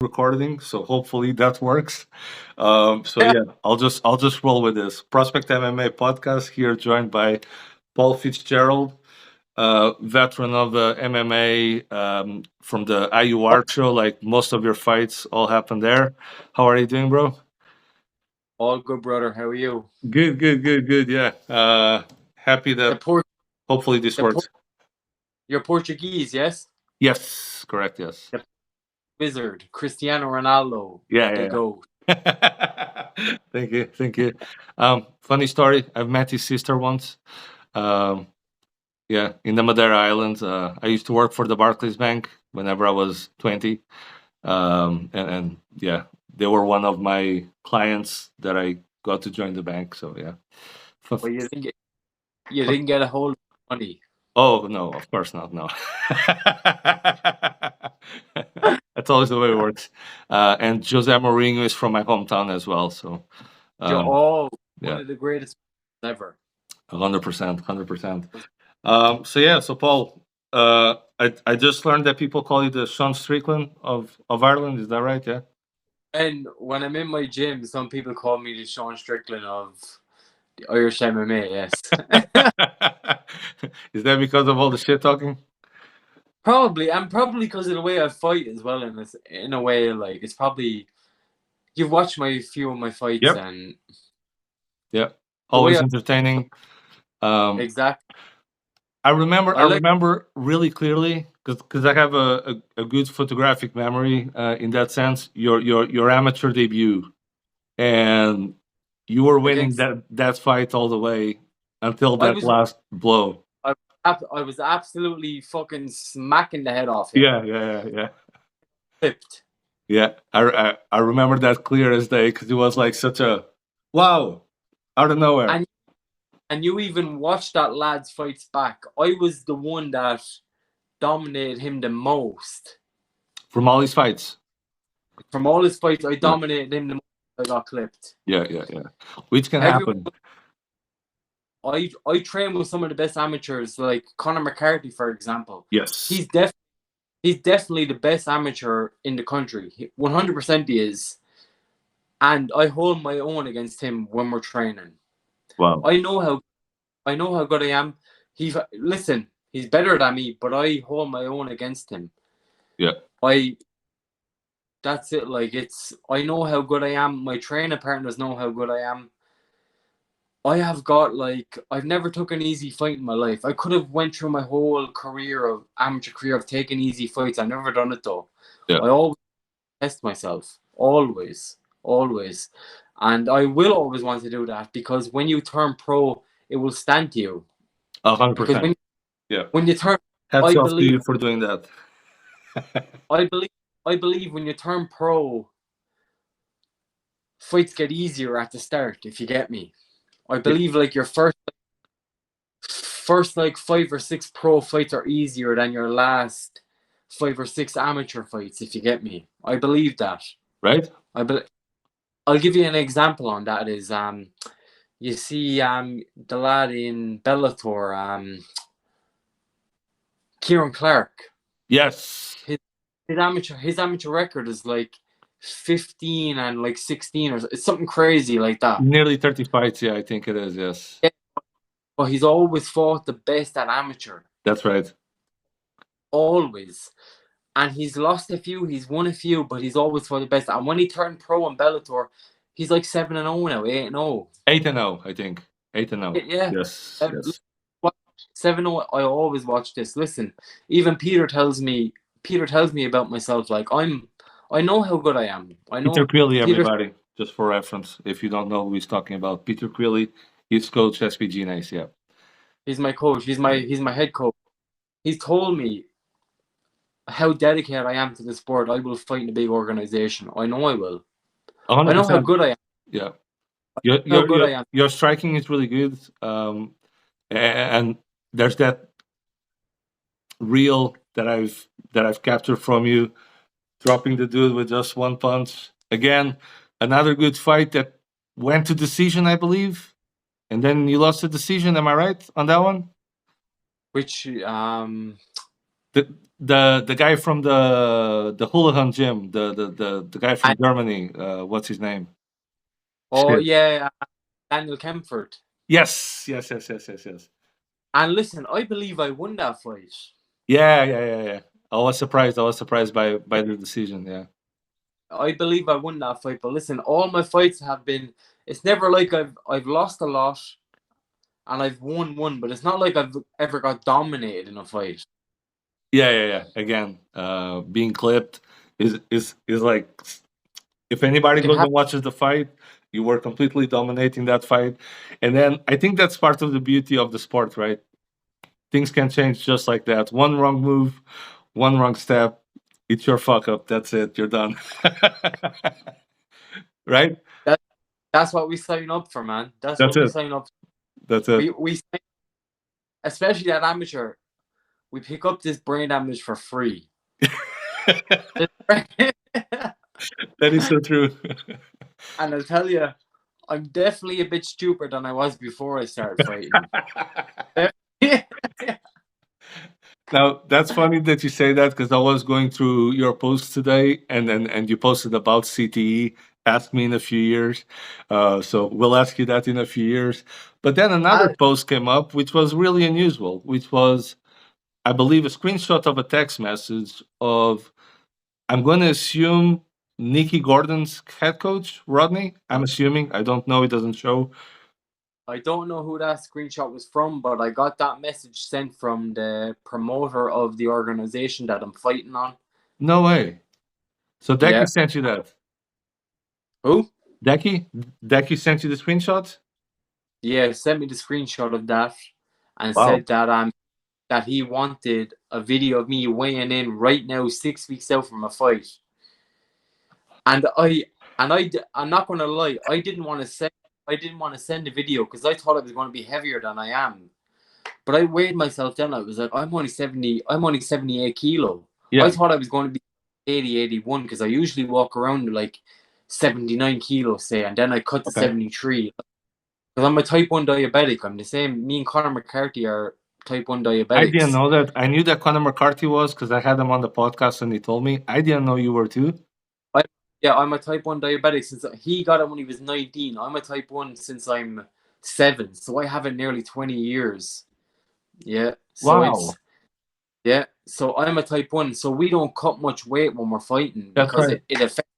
recording, so hopefully that works. So yeah, I'll just roll with this Prospect MMA podcast here, joined by Paul Fitzgerald, veteran of the MMA, from the IUR show. Like most of your fights all happened there. How are you doing, bro? All good, brother. How are you? Good, good, good, good. Yeah. Happy The that Port, hopefully this the Port, works. you're Portuguese, yes? Yes, correct. Yes. The wizard, Cristiano Ronaldo, Yeah, the yeah, GOAT. yeah. Thank you, thank you. Funny story. I've met his sister once. Um, yeah, in the Madeira Islands. I used to work for the Barclays Bank whenever I was 20. And yeah, they were one of my clients that I got to join the bank. So yeah. But you didn't get a hold of money. Oh no, of course not. No. That's always the way it works. And Jose Mourinho is from my hometown as well. So You're um, all one yeah, of the greatest ever. 100%, 100%. So yeah, so Paul, I just learned that people call you the Sean Strickland of Ireland. Is that right? Yeah. And when I'm in my gym, some people call me the Sean Strickland of the Irish MMA, yes. Is that because of all the shit talking? Probably, and probably because of the way I fight as well. In a way, like it's probably you've watched my few of my fights, Yep. and Yeah. the way Always entertaining. exactly. I remember I I like. remember really clearly because I have a good photographic memory, in that sense. Your amateur debut, and you were winning Against that fight all the way until I that was last blow. I was absolutely fucking smacking the head off him. Yeah, yeah, yeah, yeah. Flipped. Yeah, I remember that clear as day because it was like such a wow out of nowhere And you even watched that lad's fights back. I was the one that dominated him the most. from all these fights. From all his fights, I Yeah, dominated him the most. I got clipped. yeah, yeah, yeah. Which can Everyone happen. I train with some of the best amateurs, like Conor McCarthy, for example. Yes, He's definitely the best amateur in the country. 100% he is. And I hold my own against him when we're training. wow. I know how good I am. Listen, he's better than me, but I hold my own against him. Yeah, I that's it. Like I know how good I am. My training partners know how good I am. I have got I've never took an easy fight in my life. I could have went through my whole amateur career of taking easy fights. I've never done it though. yeah, I always test myself. Always. Always. And I will always want to do that because when you turn pro, it will stand to you. Because 100%. Yeah. when you turn Hats I off to believe you for doing that. I believe I believe when you turn pro, fights get easier at the start, if you get me. I Yeah, believe like your first like 5 or 6 pro fights are easier than your last 5 or 6 amateur fights, if you get me. I believe that. right? I be- I'll give you an example on that is you see the lad in Bellator, Kieran Clark. Yes. His his amateur record is like 15 and like 16 or it's something crazy like that. Nearly 30 fights. Yeah, I think it is. Yes. Yeah, but he's always fought the best at amateur. That's right. Always. And he's lost a few, he's won a few, but he's always fought the best. And when he turned pro in Bellator, he's like 7-0 now, 8-0. 8-0, I think. 8-0. Yeah. Yes. Yes. 7-0. I always watch this. Listen, even Peter tells me about myself. Like I know how good I am. I Peter know Quelley, Peter. everybody, just for reference, if you don't know who he's talking about. Peter Quelley, he's coach SBG NAAS. Yeah. He's my coach. He's my head coach. He's told me how dedicated I am to the sport. I will fight in a big organization. I know I will. I know how 100%. good I am. Yeah. Your, How your, good your, I am. your striking is really good. And there's that reel that I've captured from you, dropping the dude with just one punch. Again, another good fight that went to decision, I believe, and then you lost the decision. Am I right on that one? Which The guy from the Houlihan gym, the guy from And, Germany. What's his name? oh Shit. yeah, Daniel Kempfert. Yes. And listen, I believe I won that fight. Yeah. I was surprised. By the decision. Yeah. I believe I won that fight. But listen, all my fights have been. It's never like I've lost a lot and I've won one, but it's not like I've ever got dominated in a fight. Yeah. Again, being clipped is like, if anybody goes and watches the fight, you were completely dominating that fight. And then I think that's part of the beauty of the sport, right? Things can change just like that. One wrong move, one wrong step, it's your fuck up. That's it. You're done. Right? That's what we sign up for, man. That's That's what we it. sign up. That's it. We especially that amateur, we pick up this brain damage for free. That is so true. And I'll tell you, I'm definitely a bit stupider than I was before I started fighting. Now that's funny that you say that, because I was going through your posts today, and you posted about CTE. Ask me in a few years, so we'll ask you that in a few years. But then another post came up, which was really unusual, which was, I believe, a screenshot of a text message of, I'm going to assume, Nikki Gordon's head coach, Rodney. I'm assuming. I don't know. It doesn't show. I don't know who that screenshot was from, but I got that message sent from the promoter of the organization that I'm fighting on. No way. So Decky sent you that? Who? Decky sent you the screenshot? Yeah, sent me the screenshot of that and Wow. said that he wanted a video of me weighing in right now, 6 weeks out from a fight. And I'm not gonna lie, I didn't want to send the video because I thought it was going to be heavier than I am. But I weighed myself down. I was like, I'm only 78 kilo. Yeah. I thought I was going to be 80, 81 because I usually walk around like 79 kilos, say, and then I cut to 73. Because I'm a type 1 diabetic. I'm the same. Me and Conor McCarthy are type 1 diabetics. I didn't know that. I knew that Conor McCarthy was, because I had him on the podcast and he told me. I didn't know you were too. Yeah, I'm a type 1 diabetic since he got it when he was 19. I'm a type 1 since I'm 7. So I have it nearly 20 years. Yeah. So Wow. So I'm a type 1. So we don't cut much weight when we're fighting because it affects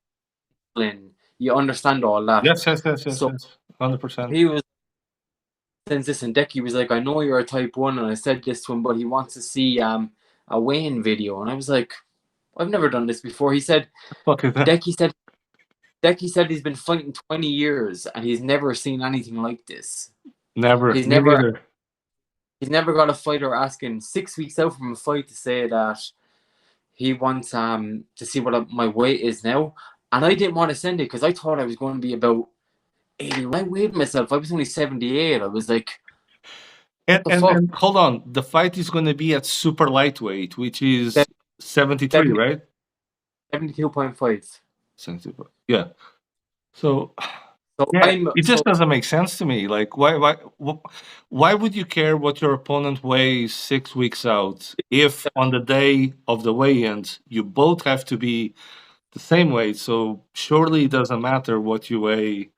insulin. You understand all that. Yes. 100%. He was, since this and Decky was like, I know you're a type 1, and I said this to him, but he wants to see a weigh-in video. And I was like, I've never done this before. He said, Decky said he's been fighting 20 years and he's never seen anything like this. Never. He's never got a fighter asking 6 weeks out from a fight to say that he wants to see what my weight is now. And I didn't want to send it because I thought I was going to be about 80. When I weighed myself, I was only 78. I was like, and hold on, the fight is going to be at super lightweight, which is 73, right? 72.5. 72. Yeah. So it just doesn't make sense to me. Like, why would you care what your opponent weighs 6 weeks out if on the day of the weigh-ins you both have to be the same weight? So surely it doesn't matter what you weigh.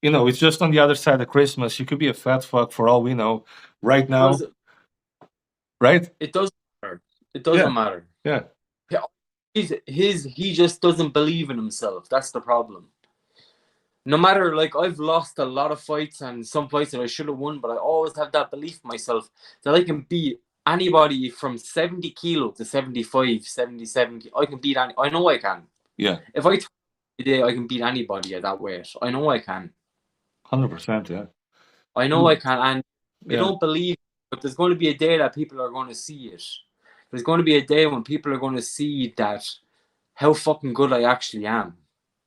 You know, it's just on the other side of Christmas. You could be a fat fuck for all we know right now. Right? It doesn't matter. It doesn't matter. Yeah. He just doesn't believe in himself. That's the problem. No matter, like, I've lost a lot of fights and some fights that I should have won, but I always have that belief in myself that I can beat anybody from 70 kilo to 75, 77. I can beat I know I can. Yeah. If I today, I can beat anybody at that weight. I know I can. 100%, yeah. I know I can, and I don't believe, but there's going to be a day that people are going to see it. There's going to be a day when people are going to see that how fucking good I actually am.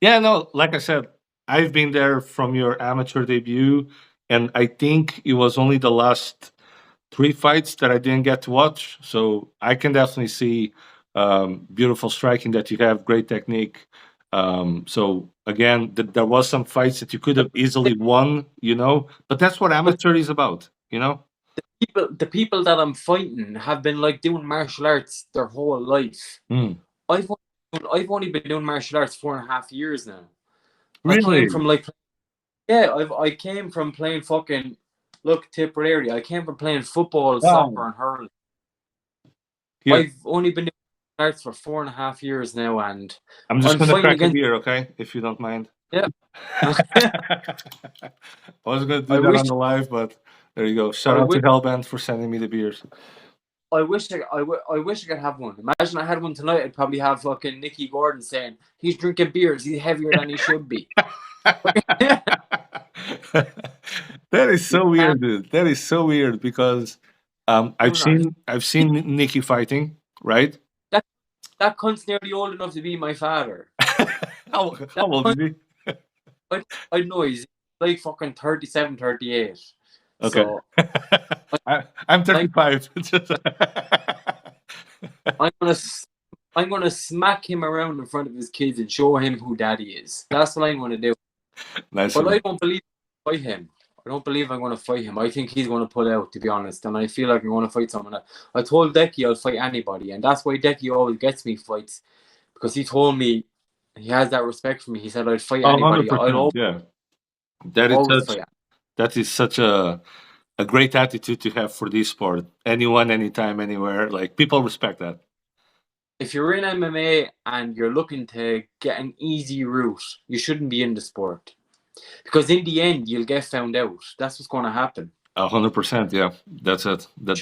Yeah, no, like I said, I've been there from your amateur debut, and I think it was only the last 3 fights that I didn't get to watch. So I can definitely see beautiful striking that you have, great technique. So again, there was some fights that you could have easily won, you know, but that's what amateur is about, you know. the people that I'm fighting have been like doing martial arts their whole life. Mm. I've only been doing martial arts 4.5 years now. I Really? came from like, yeah, I came from playing fucking, look, Tipperary. I came from playing football, soccer, Wow. and hurling. Here, I've only been doing arts for 4.5 years now, and I'm just I'm gonna fighting crack a against. beer, okay? If you don't mind. Yeah. I was gonna do I that wish on the live, but there you go. Shout I out to wish Hellbent for sending me the beers. I wish I wish I could have one. Imagine I had one tonight. I'd probably have fucking Nicky Gordon saying he's drinking beers. He's heavier than he should be. That is You so can't weird, dude. That is so weird because do that. I've seen Nikki fighting, right? That that cunt's nearly old enough to be my father. How That old cunt, is he? I know he's like fucking 37, 38. Okay. So I'm I'm 35. I'm gonna I'm gonna smack him around in front of his kids and show him who daddy is. That's what I'm gonna do. Nice But one. I don't believe I fight him. I don't believe I'm going to fight him. I think he's going to pull out, to be honest. And I feel like I'm going to fight someone. I told Decky I'll fight anybody. And that's why Decky always gets me fights. Because he told me he has that respect for me. He said I'd fight Oh, anybody. I'd 100%. Yeah. That is always such fight. that is such a great attitude to have for this sport. Anyone, anytime, anywhere. Like people respect that. If you're in MMA and you're looking to get an easy route, you shouldn't be in the sport. Because in the end, you'll get found out. That's what's going to happen. 100%. Yeah. That's it. That's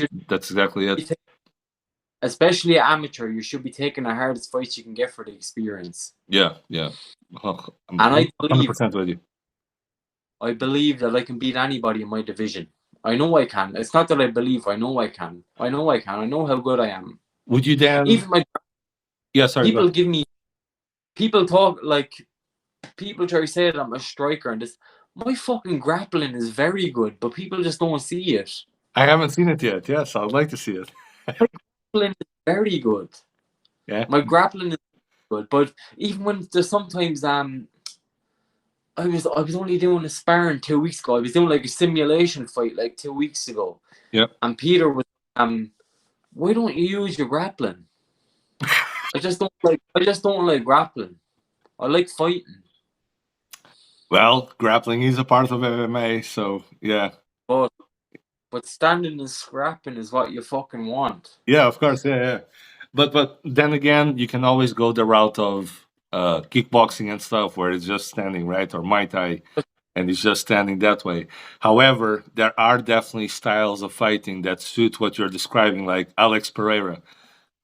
exactly it. Especially amateur, you should be taking the hardest fights you can get for the experience. Yeah. Yeah. Oh, I'm And 100% with you. I believe that I can beat anybody in my division. I know I can. It's not that I believe. I know I can. I know I can. I know how good I am. Would you then? Even my Yeah. Sorry. Go. people give me. People talk like people try to say that I'm a striker and this. My fucking grappling is very good, but people just don't see it. I haven't seen it yet. Yes, I'd like to see it. My grappling is very good. Yeah. My grappling is good, but even when there's sometimes I was only doing a sparring 2 weeks ago. I was doing like a simulation fight like 2 weeks ago. Yeah. And Peter was why don't you use your grappling? I just don't like grappling. I like fighting. Well, grappling is a part of MMA, so yeah. But standing and scrapping is what you fucking want. Yeah, of course, yeah. But then again, you can always go the route of kickboxing and stuff where it's just standing, right? Or Muay Thai, and it's just standing that way. However, there are definitely styles of fighting that suit what you're describing, like Alex Pereira,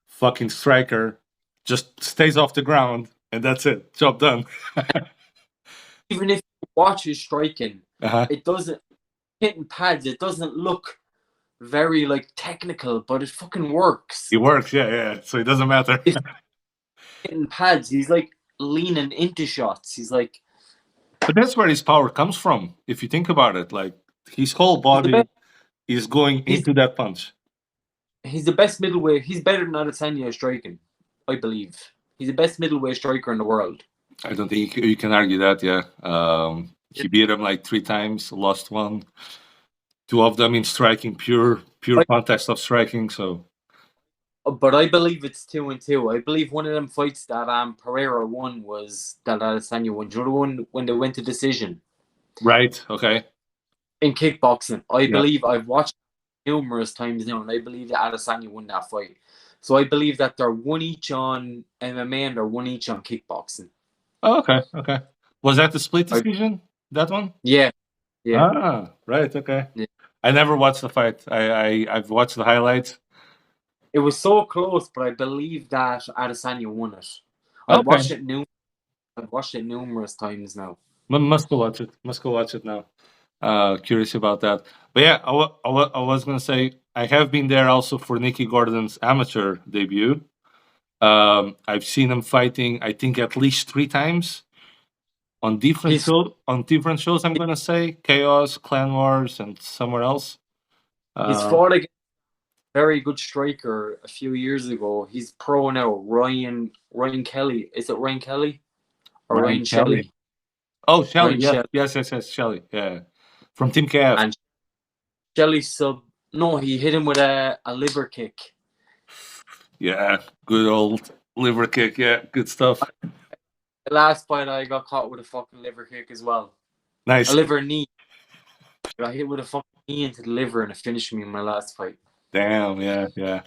fucking striker, just stays off the ground, and that's it, job done. Even if you watch his striking, Uh-huh. it doesn't hitting pads. It doesn't look very like technical, but it fucking works. It works, yeah. So it doesn't matter. Hitting pads, he's like leaning into shots. He's like. But that's where his power comes from. If you think about it, like his whole body is going into that punch. He's the best middleweight. He's better than Adesanya striking, I believe. He's the best middleweight striker in the world. I don't think you can argue that. Yeah, he beat him like 3 times, lost 1. 2 of them in striking, pure contest of striking. So, but I believe it's 2-2. I believe one of them fights that Pereira won was that Adesanya won. Do you know the one when they went to decision? Right. Okay. In kickboxing, I believe I've watched numerous times now, and I believe that Adesanya won that fight. So I believe that they're 1 each on MMA and they're 1 each on kickboxing. Oh, okay. Was that the split decision? That one? Yeah. Ah, right. Okay. Yeah. I never watched the fight. I've watched the highlights. It was so close, but I believe that Adesanya won it. I've watched it numerous times now. Must go watch it now. Curious about that. But yeah, I was going to say, I have been there also for Nicky Gordon's amateur debut. I've seen him fighting, I think, at least 3 times on different shows. I'm going to say Chaos, Clan Wars, and somewhere else. He's fought against a very good striker a few years ago. He's pro now, Ryan Kelly. Is it Ryan Kelly or Ryan Shelley? Oh, Shelley. Yes, Shelley. Yeah, from Team KF. And Shelley No, he hit him with a liver kick. Yeah, good old liver kick. Yeah, good stuff. The last fight, I got caught with a fucking liver kick as well. A Nice. liver knee. I got hit with a fucking knee into the liver and it finished me in my last fight. Damn. Yeah, yeah.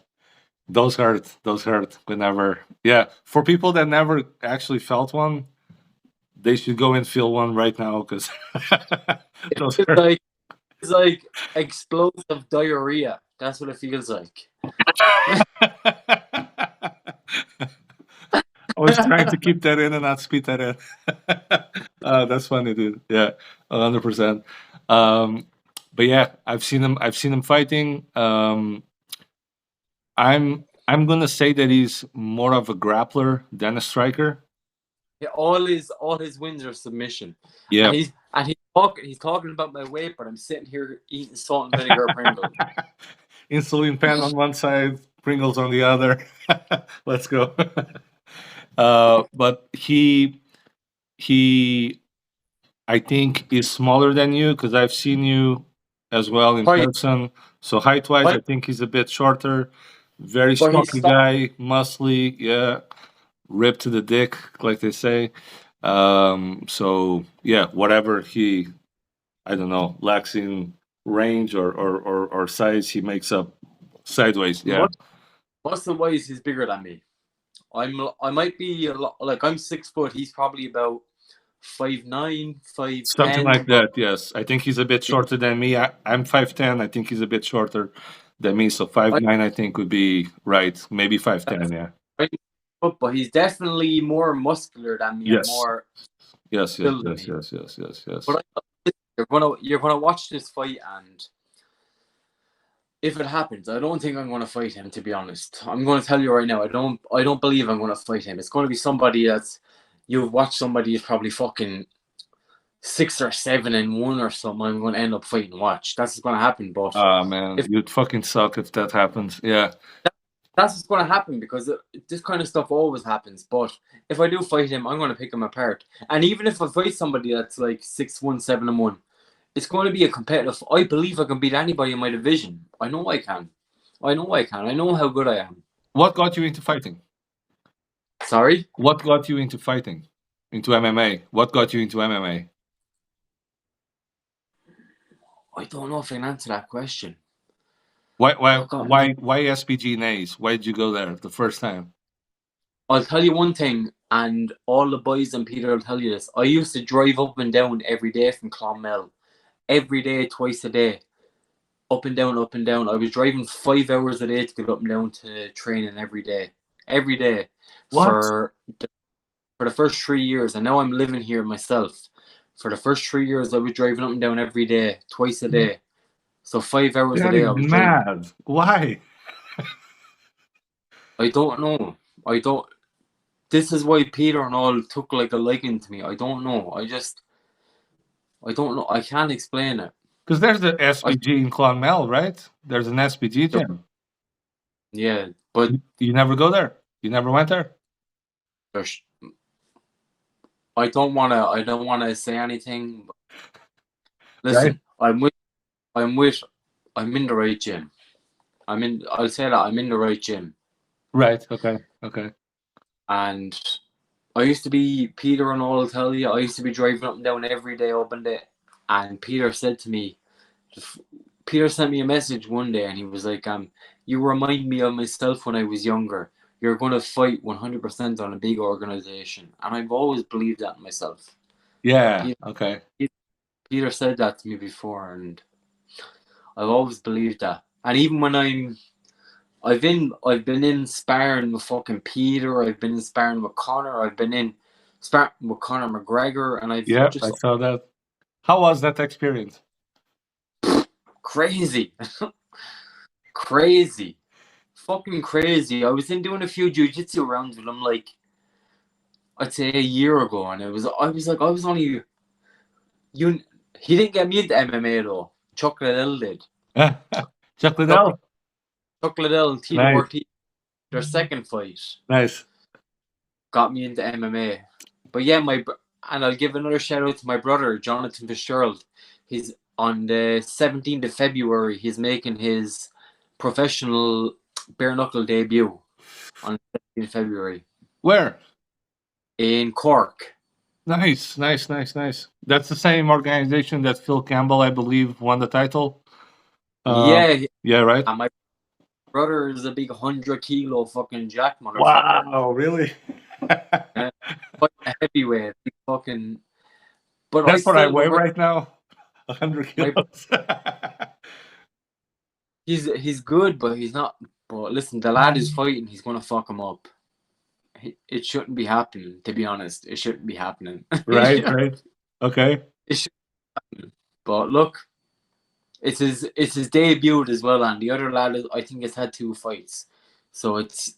Those hurt. Those hurt. Whenever. Yeah. For people that never actually felt one, they should go and feel one right now because those It's hurt. like it's like explosive diarrhea. That's what it feels like. I was trying to keep that in and not spit that in. That's funny, dude. Yeah, 100%. But yeah, I've seen him. I've seen him fighting. I'm gonna say that he's more of a grappler than a striker. Yeah, all his wins are submission. Yeah. And he's talking about my weight, but I'm sitting here eating salt and vinegar Pringles. Insulin pen on one side, Pringles on the other. Let's go. But he I think is smaller than you because I've seen you as well in Height. person. So height wise, I Height. think he's a bit shorter. Very But he's stocky guy, muscly, yeah, ripped to the dick, like they say. So yeah, whatever he, I don't know, lacks in range or size, he makes up sideways. Yeah, Muscle wise, he's bigger than me. I might be a lot, like I'm 6 foot. He's probably about 5'9", 5'10". something like that. Yes, I think he's a bit shorter than me. I'm 5'10". I think he's a bit shorter than me. So 5'9", I think would be right. Maybe 5'10". Yeah. But he's definitely more muscular than me. Yes. And more Yes. built than me. Yes. But you're gonna watch this fight, and if it happens, I don't think I'm gonna fight him. To be honest, I'm gonna tell you right now. I don't believe I'm gonna fight him. It's gonna be somebody that's you've watched somebody who's probably fucking 6 or 7-1 or something. I'm gonna end up fighting. Watch, that's what's gonna happen. But Man, you'd fucking suck if that happens. Yeah. that's what's gonna happen because this kind of stuff always happens. But if I do fight him, I'm gonna pick him apart. And even if I fight somebody that's like 6'1", 7-1. It's going to be a competitive. I believe I can beat anybody in my division. I know I can. I know how good I am. What got you into fighting? Sorry? What got you into fighting? Into MMA? What got you into MMA? I don't know if I can answer that question. Why SBG NAAS? Why did you go there the first time? I'll tell you one thing, and all the boys and Peter will tell you this. I used to drive up and down every day from Clonmel. Every day, twice a day. Up and down, up and down. I was driving 5 hours a day to get up and down to training every day. Every day. What? For the first 3 years. And now I'm living here myself. For the first 3 years, I was driving up and down every day, twice a day. So 5 hours a day. I was mad. driving. Why? I don't know. This is why Peter and all took like a liking to me. I don't know. I don't know. I can't explain it. Because there's the SBG in Clonmel, right? There's an SBG gym. Yeah, but you never go there. You never went there. I don't wanna say anything. But listen, right? I'm in the right gym. I'll say that I'm in the right gym. Right. Okay. And I used to be Peter and all will tell you. I used to be driving up and down every day up and down. And Peter said to me, Peter sent me a message one day, and he was like, "You remind me of myself when I was younger. You're going to fight 100% on a big organization." And I've always believed that in myself. Yeah. Okay. Peter said that to me before, and I've always believed that. And even when I've been in sparring with fucking Peter. I've been in sparring with Conor. I've been in sparring with Conor McGregor, and I saw that. How was that experience? Crazy. Crazy. Fucking crazy. I was in doing a few jiu-jitsu rounds with him, like, I'd say a year ago, and I was only... He didn't get me into MMA, though. Chuck Liddell did. Chuck Liddell? Chuck Liddell and Tito Ortiz, their second fight. Nice. Got me into MMA. But yeah, and I'll give another shout out to my brother, Jonathan Fitzgerald. on the 17th of February, he's making his professional bare knuckle debut on the 17th of February Where? in Cork. Nice. That's the same organization that Phil Campbell, I believe, won the title. Yeah, Yeah, right. and my brother is a big 100-kilo fucking jack motherfucker. Wow, really? Yeah, quite a heavyweight, big fucking. But That's what I still weigh remember right now. 100 kilos. he's good, but he's not. But listen, the lad is fighting. He's gonna fuck him up. It shouldn't be happening. To be honest, it shouldn't be happening. Right. Okay. It should be happening. But look, it's his debut as well, and the other lad, I think, has had 2 fights, so it's.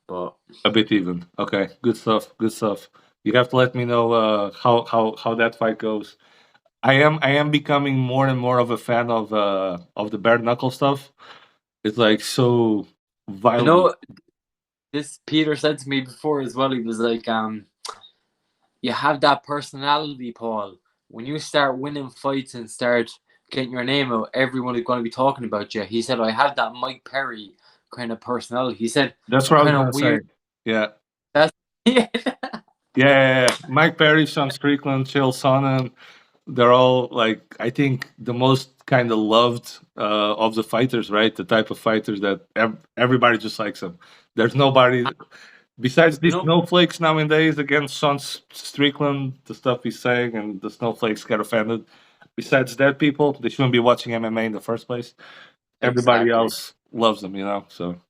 But A bit even. Okay. Good stuff. You have to let me know how that fight goes. I am becoming more and more of a fan of the bare knuckle stuff. It's like so violent. you know, this Peter said to me before as well. He was like, you have that personality, Paul. When you start winning fights and start getting your name out, everyone is going to be talking about you. He said, I have that Mike Perry kind of personality. He said, That's what I was kind gonna of weird. say. Yeah. That's Yeah. Mike Perry, Sean Strickland, Chael Sonnen, they're all like, I think, the most kind of loved of the fighters, right? The type of fighters that everybody just likes them. There's nobody besides these snowflakes nowadays against Sean Strickland, the stuff he's saying, and the snowflakes get offended. Besides that, people, they shouldn't be watching MMA in the first place. Everybody else loves them, so.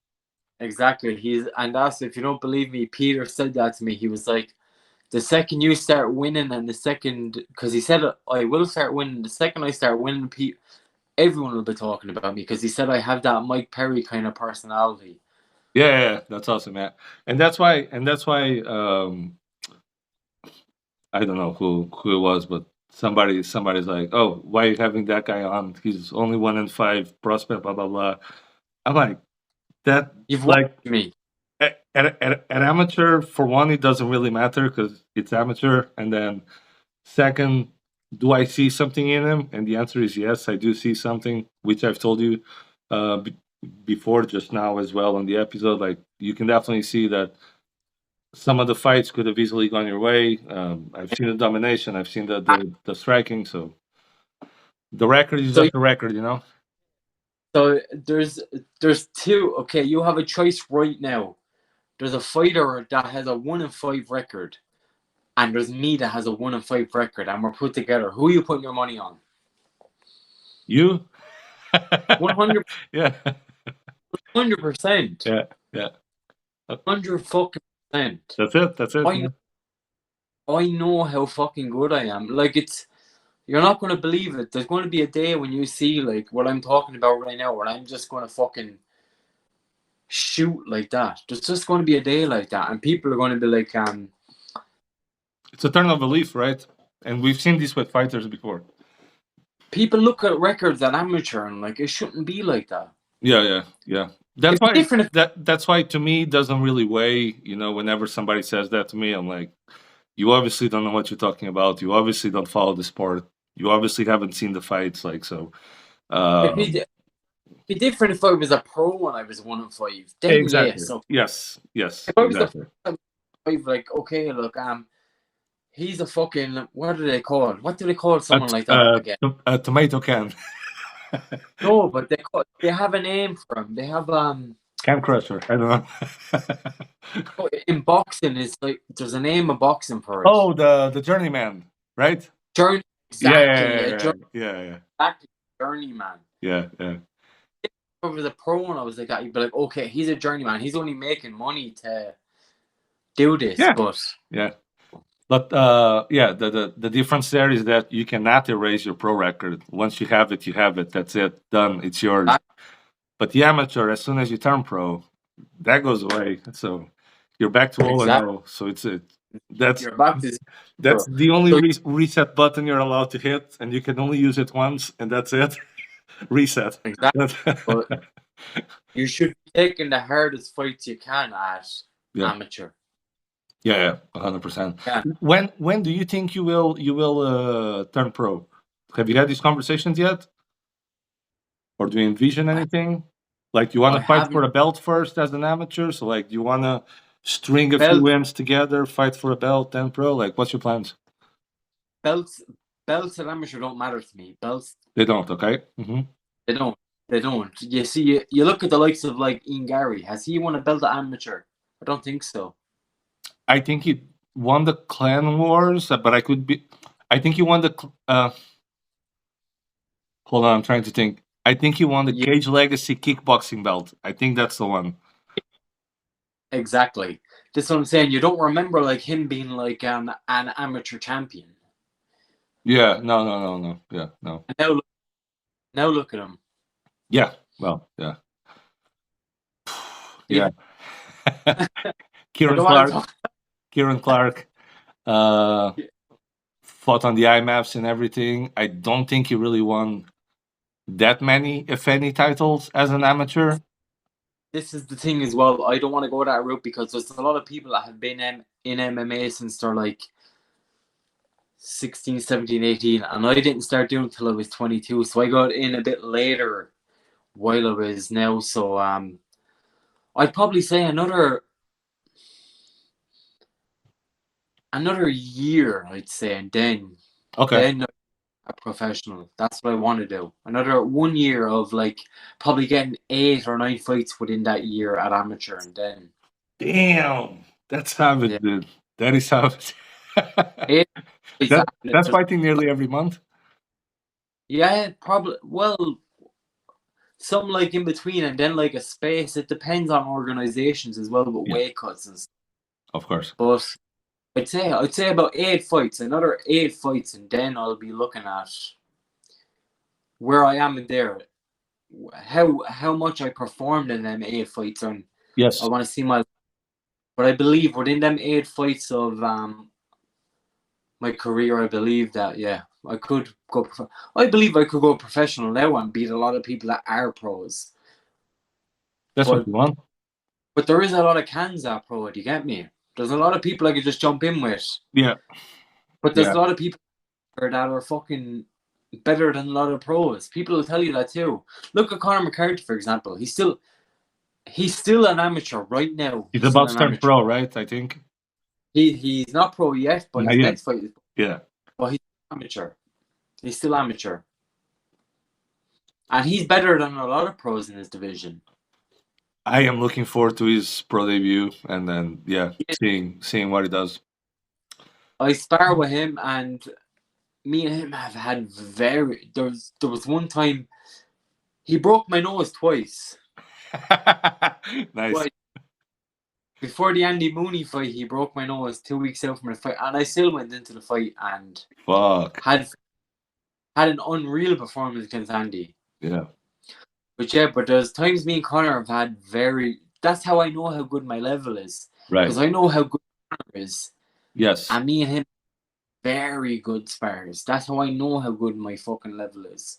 Exactly. And that's, if you don't believe me, Peter said that to me. He was like, the second you start winning, and the second, because he said, I will start winning. The second I start winning, everyone will be talking about me, because he said I have that Mike Perry kind of personality. Yeah, that's awesome, man. And that's why I don't know who it was, but somebody's like, oh, why are you having that guy on? He's only 1 in 5 prospect, blah blah blah. I'm like, that You've like watched me. At amateur, for one, it doesn't really matter because it's amateur, and then second, do I see something in him? And the answer is yes, I do see something, which I've told you before, just now as well on the episode. Like, you can definitely see that some of the fights could have easily gone your way. I've seen the domination, I've seen the striking, so the record is just a record, So there's 2. Okay, you have a choice right now. There's a fighter that has a 1 in 5 record, and there's me that has a 1 in 5 record, and we're put together. Who are you putting your money on? You? 100. Yeah. 100%. Yeah. 100 fucking percent. That's it. I know how fucking good I am. Like, you're not going to believe it. There's going to be a day when you see, like, what I'm talking about right now, where I'm just going to fucking shoot like that. There's just going to be a day like that, and people are going to be like, it's a turn of a leaf, right? And we've seen this with fighters before. People look at records at amateur and like, it shouldn't be like that. Yeah. That's why that's why to me it doesn't really weigh. Whenever somebody says that to me, I'm like, you obviously don't know what you're talking about. You obviously don't follow the sport. You obviously haven't seen the fights. Like, so. It'd be different if I was a pro and I was 1 in 5. Then exactly. Yes. Yes. If I was exactly. Like, okay, look, he's a fucking, what do they call? What do they call someone like that again? A tomato can. No, but they have a name for him. They have Can crusher. I don't know. In boxing, it's like there's a name of boxing for it. Oh, the journeyman, right? Exactly. Yeah. Exactly, journeyman. Yeah. If I was a pro and I was like that, you'd be like, okay, he's a journeyman. He's only making money to do this. Yeah. But the difference there is that you cannot erase your pro record. Once you have it, you have it. That's it. Done. It's yours. But the amateur, as soon as you turn pro, that goes away. So you're back to all in all. So that's the only reset button you're allowed to hit, and you can only use it once, and that's it. Reset. Exactly. But you should be taking the hardest fights you can at amateur. Yeah, 100%. Yeah. When do you think you will turn pro? Have you had these conversations yet, or do you envision anything? Like, do you want I to fight haven't for a belt first as an amateur? So, like, do you want to string a few belt wins together, fight for a belt, then pro? Like, what's your plans? belts belts at amateur don't matter to me. Belts They don't, okay? they don't. They don't. You see, you look at the likes of like Ian Gary. Has he won a belt at amateur? I don't think so. I think he won the Clan Wars, but I could be. I think he won the. Hold on, I'm trying to think. I think he won the Yeah, Cage Legacy kickboxing belt. I think that's the one. exactly. That's what I'm saying. You don't remember like him being like an amateur champion. Yeah, no. Yeah, no. And now look at him. Yeah, well, yeah. Yeah. Even I Kieran don't want to Clark. talk. Kieran Clark uh, fought on the IMAPs and everything. I don't think he really won that many, if any, titles as an amateur. This is the thing as well. I don't want to go that route because there's a lot of people that have been in MMA since they're like 16, 17, 18, and I didn't start doing it until I was 22. So I got in a bit later while I was now. So I'd probably say another year, I'd say, and Okay. then a professional. That's what I want to do. Another 1 year of like probably getting 8 or 9 fights within that year at amateur, and then Damn. That's savage, yeah, dude. That is savage. 8 fights that at that's amateur. fighting nearly every month. Yeah, probably. Well, some like in between, and then like a space. It depends on organizations as well, with Yeah, weight cuts and stuff. of course. But I'd say about 8 fights, another 8 fights, and then I'll be looking at where I am in there, how much I performed in them 8 fights, and I Yes. want to see my. But I believe within them 8 fights of my career, I believe that I could go. I believe I could go professional now and beat a lot of people that are pros. That's what But you want. but there is a lot of cans at pro. Do you get me? There's a lot of people I could just jump in with. Yeah. But there's Yeah. a lot of people that are fucking better than a lot of pros. People will tell you that too. Look at Conor McCarthy, for example. He's still an amateur right now. He's He's still about to an turn amateur. pro, right? I think. He's not pro yet, but Not his yet. next fight is. Yeah. But he's amateur. He's still amateur. And he's better than a lot of pros in his division. I am looking forward to his pro debut, and then seeing what he does. I spar with him, and me and him have had there was one time he broke my nose twice. Nice. But before the Andy Mooney fight, he broke my nose 2 weeks out from the fight, and I still went into the fight and Fuck. had an unreal performance against Andy. Yeah. But there's times me and Connor have had that's how I know how good my level is. Right. Because I know how good Connor is. Yes. And me and him, very good spars. That's how I know how good my fucking level is.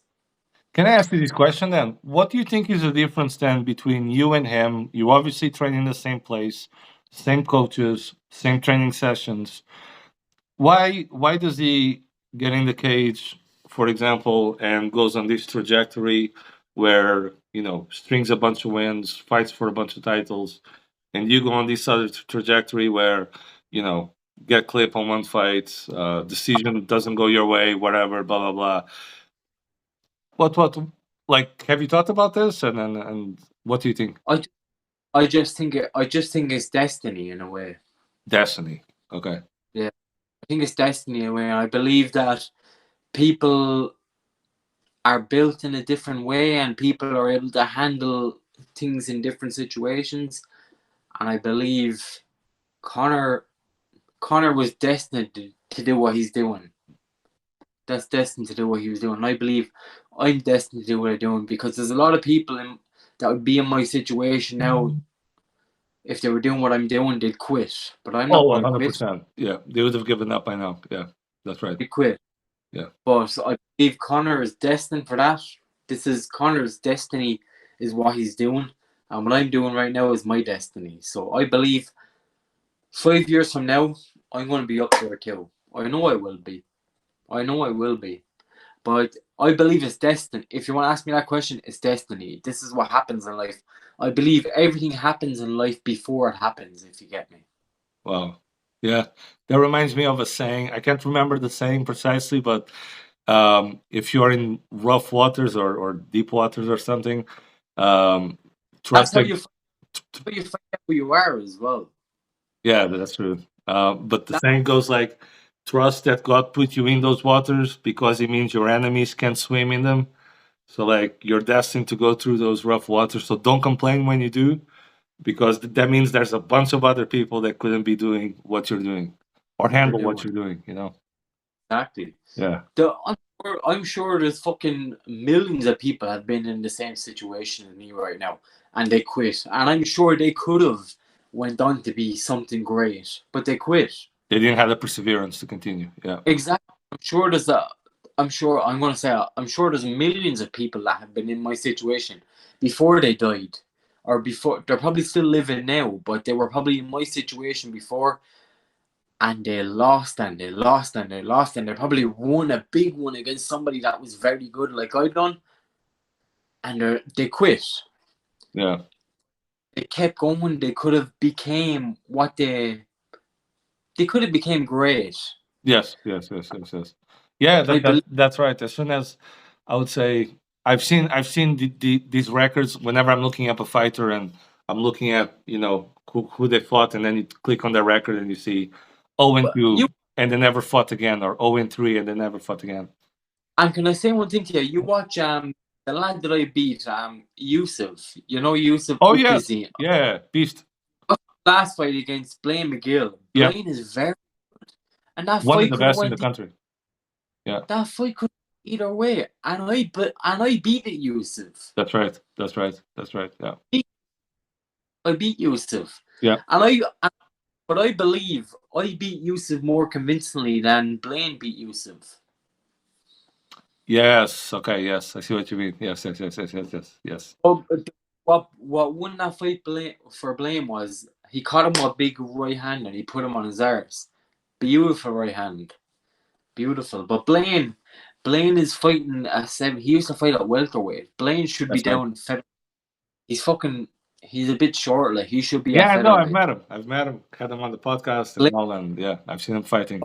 Can I ask you this question then? What do you think is the difference then between you and him? You obviously train in the same place, same coaches, same training sessions. Why does he get in the cage, for example, and goes on this trajectory where, strings a bunch of wins, fights for a bunch of titles, and you go on this other trajectory where, get clip on one fight, decision doesn't go your way, whatever, blah, blah, blah. What, like, have you thought about this? And what do you think? I just think it's destiny in a way. Destiny. Okay. Yeah. I think it's destiny in a way. I believe that people are built in a different way and people are able to handle things in different situations. And I believe Connor was destined to do what he's doing. That's destined to do what he was doing. And I believe I'm destined to do what I'm doing because there's a lot of people that would be in my situation now. If they were doing what I'm doing, they'd quit. But I'm not going to quit. 100%. Yeah, they would have given up by now. Yeah, that's right. They quit. Yeah. But I believe Connor is destined for that. This is Connor's destiny is what he's doing. And what I'm doing right now is my destiny. So I believe 5 years from now, I'm going to be up there too. I know I will be. But I believe it's destiny. If you want to ask me that question, it's destiny. This is what happens in life. I believe everything happens in life before it happens, if you get me. Wow. Yeah. That reminds me of a saying. I can't remember the saying precisely, but if you're in rough waters or deep waters or something, That's trust how that. you find out who you are as well. Yeah, that's true. But the saying goes like, trust that God put you in those waters because it means your enemies can't swim in them. So like you're destined to go through those rough waters. So don't complain when you do, because that means there's a bunch of other people that couldn't be doing what you're doing or You're handle what doing you're doing, you know? exactly. Yeah. I'm sure there's fucking millions of people have been in the same situation as me right now, and they quit. And I'm sure they could have went on to be something great, but they quit. They didn't have the perseverance to continue. Yeah. Exactly. I'm sure there's millions of people that have been in my situation before they died, or before they're probably still living now, but they were probably in my situation before, and they lost and they lost and they lost, and they probably won a big one against somebody that was very good, like I done, and they quit. Yeah. They kept going. They could have became what they could have became great. Yes. Yeah, I believe that's right. As soon as I would say I've seen these records whenever I'm looking up a fighter and I'm looking at, you know, who they fought, and then you click on their record and you see 0-2 you. and they never fought again, or 0-3 and they never fought again. And can I say one thing to you? You watch the lad that I beat, Yusuf. You know Yusuf Oh yes. Ukazin. Yeah, beast. Last fight against Blaine McGill. Yeah. Blaine is very good. And that One of fight the could have best in the went country. Yeah. that fight could either way. And I beat it, Yusuf. That's right. Yeah. I beat Yusuf. Yeah. But I believe I beat Yusuf more convincingly than Blaine beat Yusuf. Yes. Okay. Yes. I see what you mean. Yes. What won that fight for Blaine was he caught him with a big right hand and he put him on his arse. Beautiful right hand. Beautiful. But Blaine is fighting at 7. He used to fight at welterweight. Blaine should be That's right. down feather. He's a bit short, like he should be Yeah, at I know. featherweight. I've met him. Had him on the podcast and Blaine, all, and yeah, I've seen him fighting.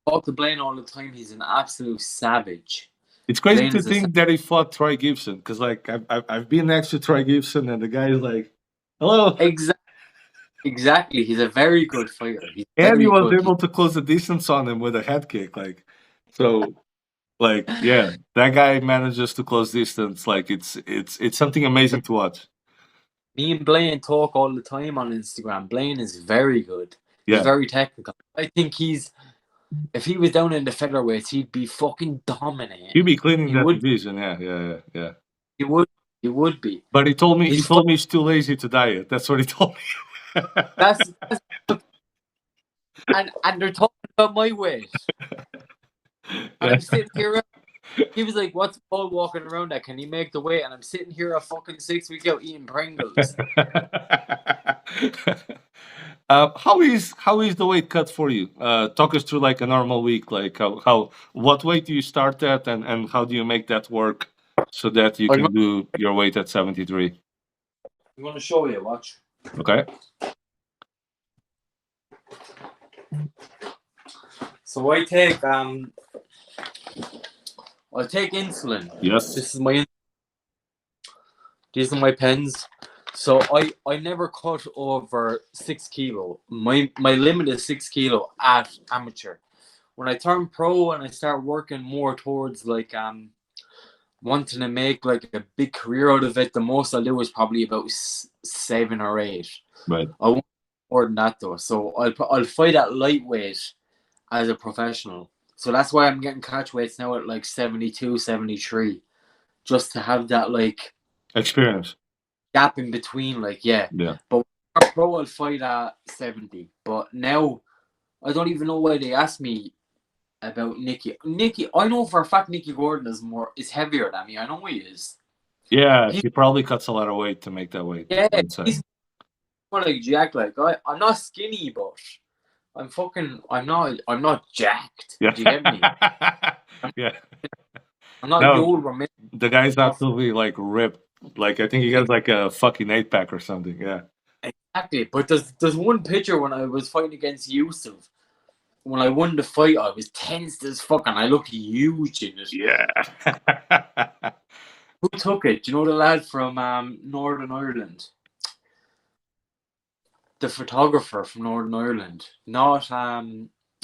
talk to Blaine all the time. He's an absolute savage. It's crazy Blaine to is a think that he fought Troy Gibson, because like I've been next to Troy Gibson and the guy is like, hello. Exactly. He's a very good fighter. And he was able to close the distance on him with a head kick, like so. Like, yeah, that guy manages to close distance. Like it's something amazing to watch. Me and Blaine talk all the time on Instagram. Blaine is very good. Yeah. He's very technical. I think if he was down in the featherweights, he'd be fucking dominating. He'd be cleaning that division. Yeah. He would be. But he told me he's too lazy to diet. That's what he told me. That's and they're talking about my weight. And I'm sitting here. He was like, "What's Paul walking around at? Can he make the weight?" And I'm sitting here a fucking 6 weeks out eating Pringles. How is the weight cut for you? Talk us through like a normal week. Like what weight do you start at, and how do you make that work so that you can do your weight at 73? I'm gonna show you. Watch. Okay. So I take insulin. Yes. These are my pens. So I never cut over 6 kilo. My limit is 6 kilo at amateur. When I turn pro and I start working more towards like wanting to make like a big career out of it, the most I'll do is probably about 7 or 8. Right. I won't more than that though. So I'll fight at lightweight as a professional. So that's why I'm getting catch weights now at like 72, 73. Just to have that like experience. Gap in between, like yeah. But pro I'll fight at 70. But now I don't even know why they asked me about Nicky. I know for a fact Nicky Gordon is heavier than me. I know he is. Yeah, he probably cuts a lot of weight to make that weight. Yeah, like jacked. Like I'm not skinny, but I'm not jacked. Yeah. Do you get me? Yeah. I'm not No, Joel Ramirez. the guy's Stuff. absolutely like ripped. Like I think he has like a fucking 8-pack or something. Yeah. Exactly. But there's one picture when I was fighting against Yusuf. When I won the fight, I was tense as fuck, and I looked huge in it. Yeah. Who took it? Do you know the lad from Northern Ireland? The photographer from Northern Ireland. Not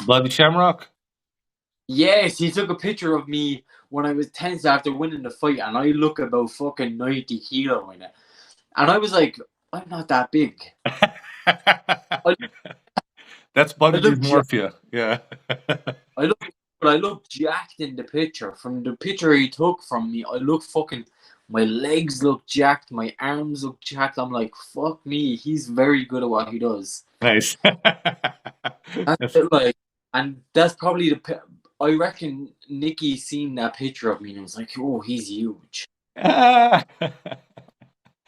Bloody Shamrock. Yes, he took a picture of me when I was tense after winning the fight, and I look about fucking 90 kilo in it. And I was like, I'm not that big. That's body dysmorphia. Yeah. I look jacked in the picture. From the picture he took from me, I look fucking. My legs look jacked. My arms look jacked. I'm like, fuck me. He's very good at what he does. Nice. That's it, like, and that's probably I reckon Nicky seen that picture of me and was like, oh, he's huge. I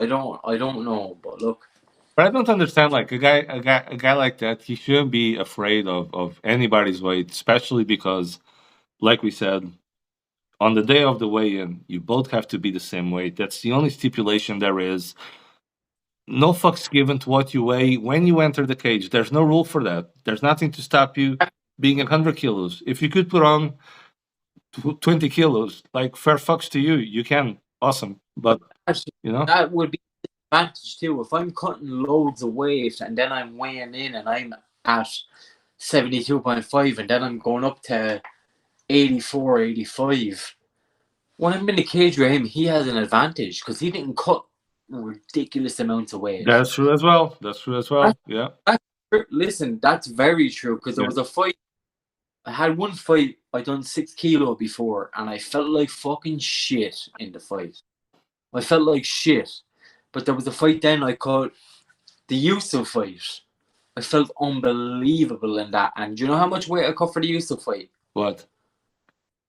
don't know, but look. But I don't understand. Like a guy like that, he shouldn't be afraid of anybody's weight, especially because, like we said, on the day of the weigh-in, you both have to be the same weight. That's the only stipulation there is. No fucks given to what you weigh when you enter the cage. There's no rule for that. There's nothing to stop you being 100 kilos. If you could put on 20 kilos, like fair fucks to you, you can. Awesome. But, you know, that would be an advantage too. If I'm cutting loads of weight and then I'm weighing in and I'm at 72.5 and then I'm going up to 84, 85. When I'm in the cage with him, he has an advantage because he didn't cut ridiculous amounts of weight. That's true as well. Yeah. Listen, that's very true because there was a fight. I had one fight. I done 6 kilo before, and I felt like fucking shit in the fight. I felt like shit, but there was a fight then I caught the Yusuf fight. I felt unbelievable in that. And do you know how much weight I cut for the Yusuf fight? What?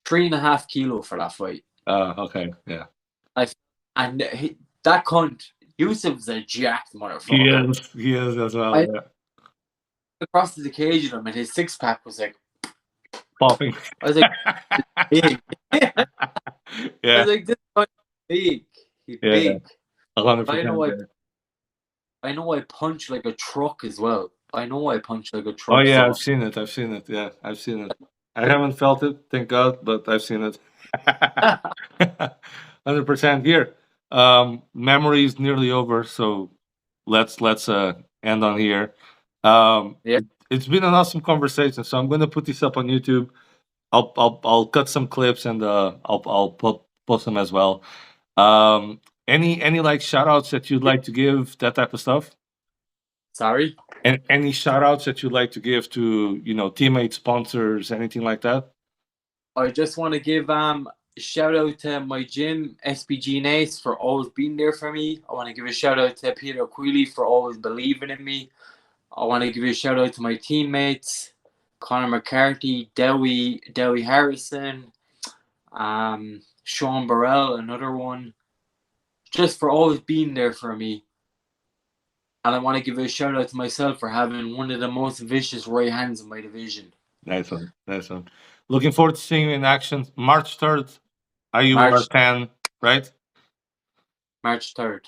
3.5 kilo for that fight. Okay, yeah. That cunt, Yusuf's a jacked motherfucker. He is as well. Yeah. Across the cage with him, and his 6-pack was like popping. I was like, big. Yeah. I was like, this cunt's big. He's big. 100%. I know I punch like a truck as well. I know I punch like a truck. Oh yeah, I've seen it. Yeah, I've seen it. I haven't felt it, thank God, but I've seen it. 100% here. Memory is nearly over, so let's end on here. It's been an awesome conversation. So I'm gonna put this up on YouTube. I'll cut some clips and I'll post them as well. Any like shout outs that you'd like to give, that type of stuff? Sorry? And any shout outs that you'd like to give to, teammates, sponsors, anything like that? I just want to give shout out to my gym, SBG NAAS, for always being there for me. I want to give a shout out to Peter Quelley for always believing in me. I want to give a shout out to my teammates, Connor McCarthy, Dewi Harrison, Sean Burrell, another one, just for always being there for me. And I want to give a shout out to myself for having one of the most vicious right hands in my division. Nice one. Looking forward to seeing you in action. March 3rd, IUR 10, right? March 3rd.